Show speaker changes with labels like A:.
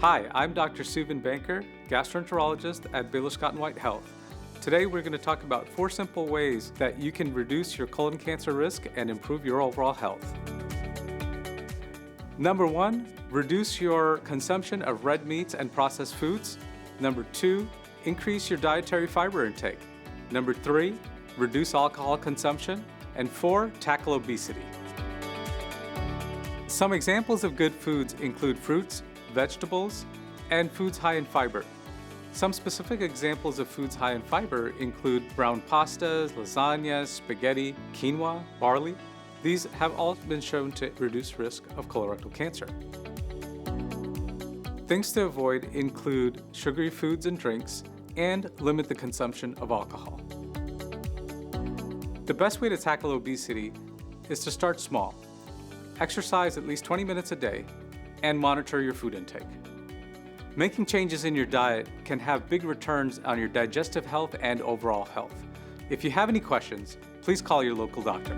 A: Hi, I'm Dr. Subin Banker, gastroenterologist at Baylor Scott & White Health. Today we're going to talk about 4 simple ways that you can reduce your colon cancer risk and improve your overall health. Number 1, reduce your consumption of red meats and processed foods. Number 2, increase your dietary fiber intake. Number 3, reduce alcohol consumption. And 4, tackle obesity. Some examples of good foods include fruits, vegetables, and foods high in fiber. Some specific examples of foods high in fiber include brown pastas, lasagnas, spaghetti, quinoa, barley. These have all been shown to reduce risk of colorectal cancer. Things to avoid include sugary foods and drinks and limit the consumption of alcohol. The best way to tackle obesity is to start small. Exercise at least 20 minutes a day and monitor your food intake. Making changes in your diet can have big returns on your digestive health and overall health. If you have any questions, please call your local doctor.